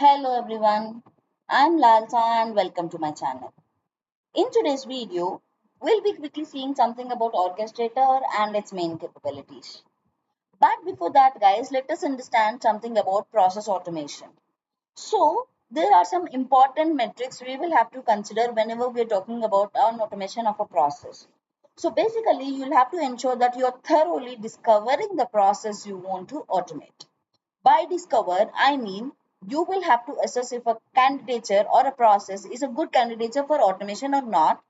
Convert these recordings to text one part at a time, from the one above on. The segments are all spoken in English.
Hello everyone, I'm Lalsa and welcome to my channel. In today's video, we'll be quickly seeing something about Orchestrator and its main capabilities. But before that guys, let us understand something about process automation. So, there are some important metrics we will have to consider whenever we are talking about an automation of a process. So basically, you'll have to ensure that you're thoroughly discovering the process you want to automate. By discover, I mean you will have to assess if a candidature or a process is a good candidature for automation or not,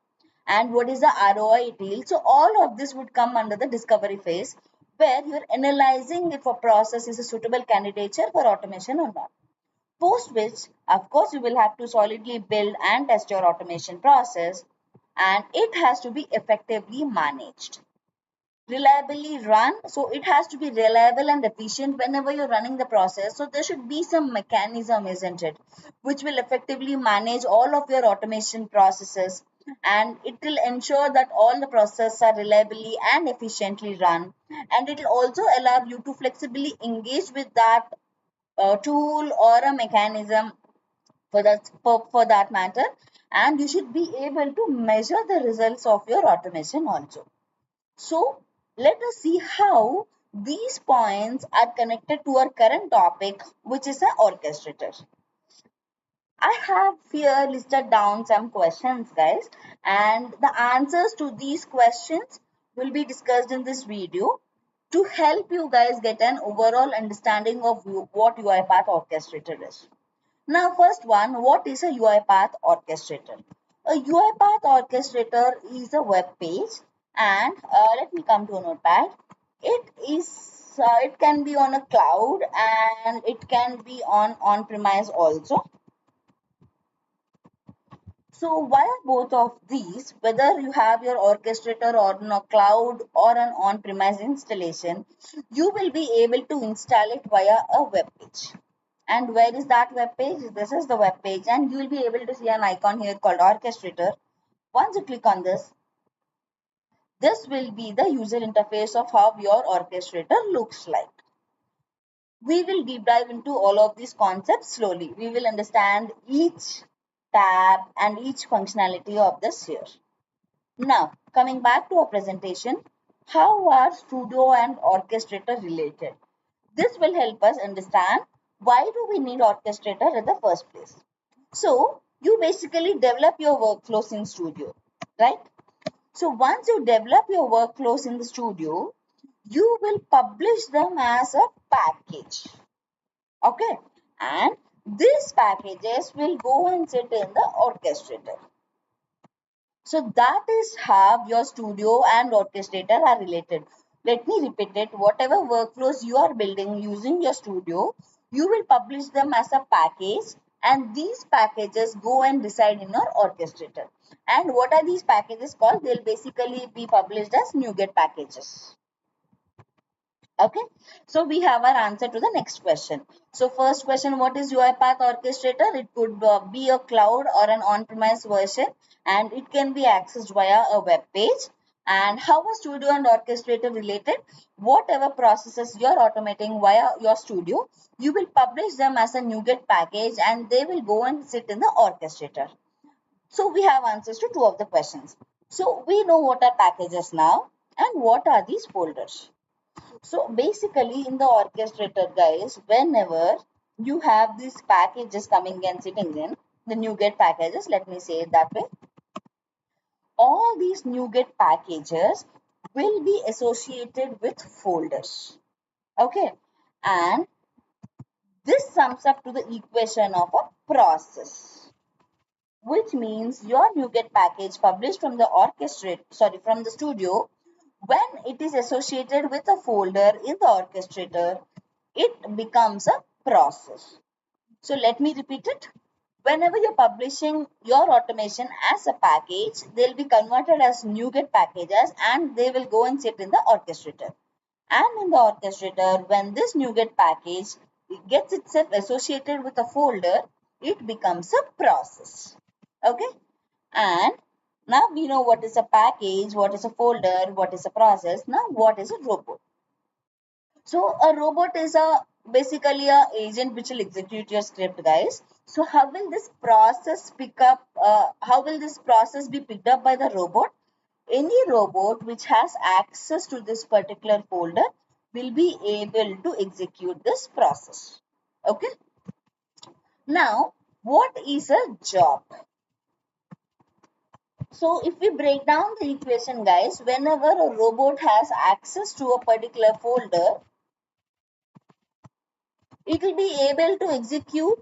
and what is the ROI it yields. So all of this would come under the discovery phase, where you're analyzing if a process is a suitable candidature for automation or not. Post which, of course, you will have to solidly build and test your automation process, and it has to be effectively managed, reliably run. So it has to be reliable and efficient whenever you're running the process. So there should be some mechanism, isn't it, which will effectively manage all of your automation processes, and it will ensure that all the processes are reliably and efficiently run, and it will also allow you to flexibly engage with that tool or a mechanism for that matter, and you should be able to measure the results of your automation also. So let us see how these points are connected to our current topic, which is an orchestrator. I have here listed down some questions, guys, and the answers to these questions will be discussed in this video to help you guys get an overall understanding of what UiPath orchestrator is. Now, first one, what is a UiPath orchestrator? A UiPath orchestrator is a web page, and let me come to a notepad. It can be on a cloud and it can be on-premise also. So via both of these, whether you have your orchestrator on a cloud or an on-premise installation, you will be able to install it via a web page. And where is that web page? This is the web page, and you will be able to see an icon here called orchestrator. Once you click on this will be the user interface of how your orchestrator looks like. We will deep dive into all of these concepts slowly. We will understand each tab and each functionality of this here. Now, coming back to our presentation, how are Studio and Orchestrator related? This will help us understand why do we need Orchestrator in the first place. So, you basically develop your workflows in Studio, right? So, once you develop your workflows in the Studio, you will publish them as a package, okay? And these packages will go and sit in the orchestrator. So that is how your Studio and orchestrator are related. Let me repeat it. Whatever workflows you are building using your Studio, you will publish them as a package, and these packages go and reside in your orchestrator. And what are these packages called? They'll basically be published as NuGet packages. Okay, so we have our answer to the next question. So first question, what is UiPath Orchestrator? It could be a cloud or an on-premise version, and it can be accessed via a web page. And how are Studio and Orchestrator related? Whatever processes you're automating via your Studio, you will publish them as a NuGet package, and they will go and sit in the orchestrator. So we have answers to two of the questions. So we know what are packages now, and what are these folders. So basically in the orchestrator, guys, whenever you have these packages coming and sitting in the NuGet packages, let me say it that way, all these NuGet packages will be associated with folders. Okay, and this sums up to the equation of a process, which means your NuGet package published from the from the Studio, when it is associated with a folder in the orchestrator, it becomes a process. So let me repeat it. Whenever you're publishing your automation as a package, they'll be converted as NuGet packages, and they will go and sit in the orchestrator. And in the orchestrator, when this NuGet package gets itself associated with a folder, it becomes a process. Okay? And now we know what is a package, what is a folder, what is a process. Now what is a robot? So a robot is a basically a agent which will execute your script, guys. So how will this process pick up, how will this process be picked up by the robot? Any robot which has access to this particular folder will be able to execute this process. Okay. Now, what is a job? So if we break down the equation, guys, whenever a robot has access to a particular folder, it will be able to execute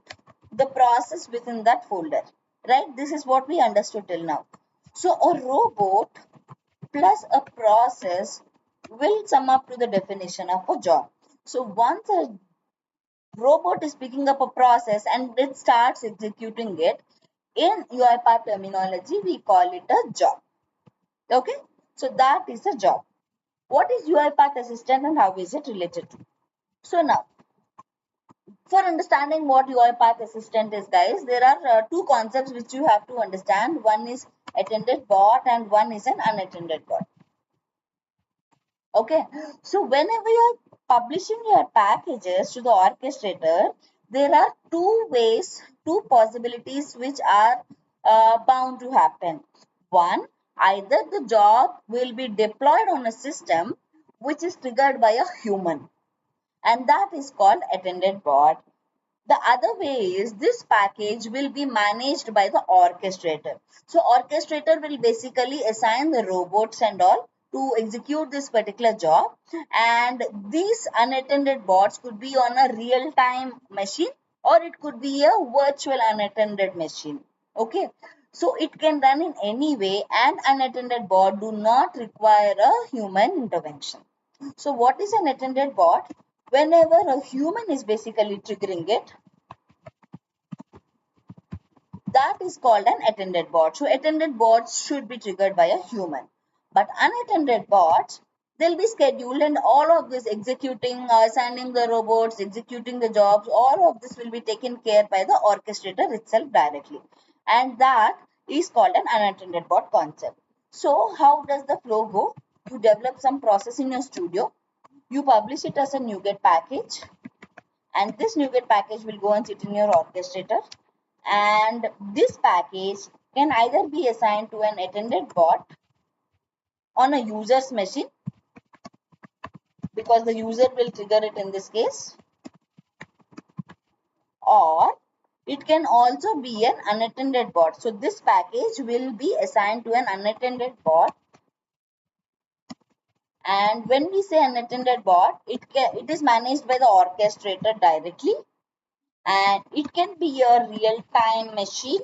the process within that folder, right? This is what we understood till now. So a robot plus a process will sum up to the definition of a job. So once a robot is picking up a process and it starts executing it, in UiPath terminology, we call it a job. Okay, so that is a job. What is UiPath Assistant and how is it related to? So now, for understanding what UiPath Assistant is, guys, there are two concepts which you have to understand. One is attended bot and one is an unattended bot. Okay, so whenever you're publishing your packages to the orchestrator, there are two ways, two possibilities which are bound to happen. One, either the job will be deployed on a system which is triggered by a human, and that is called attended bot. The other way is this package will be managed by the orchestrator. So orchestrator will basically assign the robots and all to execute this particular job, and these unattended bots could be on a real-time machine or it could be a virtual unattended machine. Okay, so it can run in any way, and unattended bot do not require a human intervention. So what is an attended bot? Whenever a human is basically triggering it, that is called an attended bot. So attended bots should be triggered by a human. But unattended bots, they'll be scheduled, and all of this executing, assigning the robots, executing the jobs, all of this will be taken care by the orchestrator itself directly. And that is called an unattended bot concept. So how does the flow go? You develop some process in your studio, you publish it as a NuGet package, and this NuGet package will go and sit in your orchestrator, and this package can either be assigned to an attended bot on a user's machine, because the user will trigger it in this case, or it can also be an unattended bot. So this package will be assigned to an unattended bot, and when we say unattended bot, it is managed by the orchestrator directly, and it can be a real-time machine.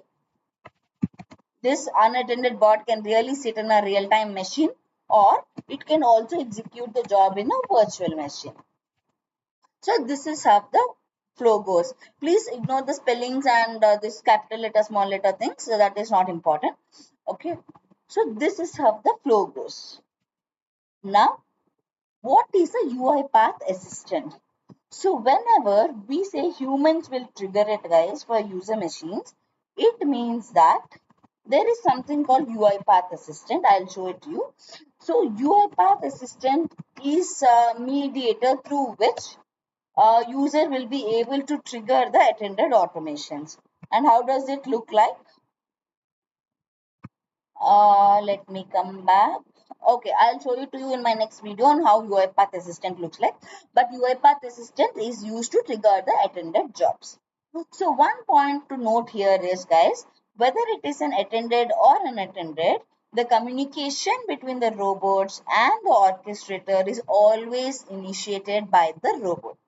This unattended bot can really sit in a real-time machine, or it can also execute the job in a virtual machine. So this is how the flow goes. Please ignore the spellings and this capital letter, small letter things. So that is not important. Okay. So this is how the flow goes. Now, what is a UiPath assistant? So whenever we say humans will trigger it, guys, for user machines, it means that there is something called UiPath Assistant. I'll show it to you. So UiPath Assistant is a mediator through which a user will be able to trigger the attended automations. And how does it look like? Let me come back. Okay, I'll show it to you in my next video on how UiPath Assistant looks like. But UiPath Assistant is used to trigger the attended jobs. So one point to note here is, guys, whether it is an attended or unattended, the communication between the robots and the orchestrator is always initiated by the robot.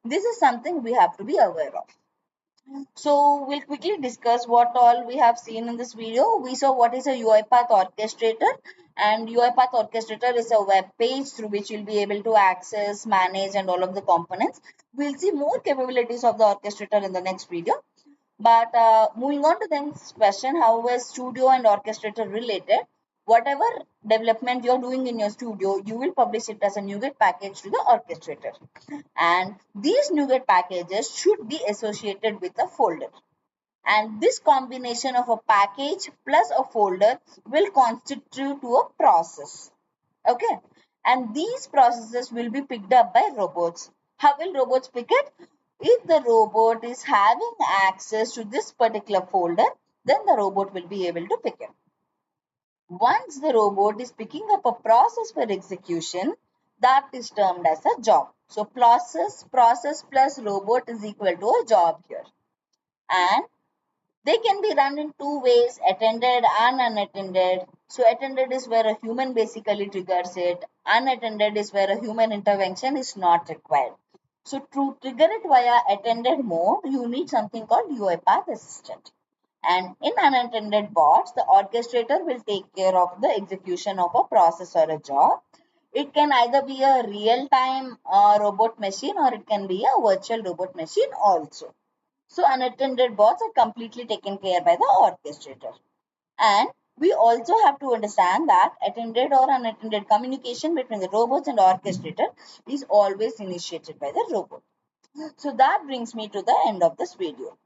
This is something we have to be aware of. So we'll quickly discuss what all we have seen in this video. We saw what is a UiPath orchestrator, and UiPath orchestrator is a web page through which you'll be able to access, manage, and all of the components. We'll see more capabilities of the orchestrator in the next video. But moving on to the next question, how is studio and orchestrator related? Whatever development you're doing in your studio, you will publish it as a NuGet package to the orchestrator. And these NuGet packages should be associated with a folder. And this combination of a package plus a folder will constitute to a process. Okay. And these processes will be picked up by robots. How will robots pick it? If the robot is having access to this particular folder, then the robot will be able to pick it. Once the robot is picking up a process for execution, that is termed as a job. So process plus robot is equal to a job here. And they can be run in two ways, attended and unattended. So attended is where a human basically triggers it. Unattended is where a human intervention is not required. So to trigger it via attended mode, you need something called UiPath Assistant. And in unattended bots, the orchestrator will take care of the execution of a process or a job. It can either be a real-time robot machine, or it can be a virtual robot machine also. So unattended bots are completely taken care by the orchestrator. And we also have to understand that attended or unattended communication between the robots and orchestrator is always initiated by the robot. So that brings me to the end of this video.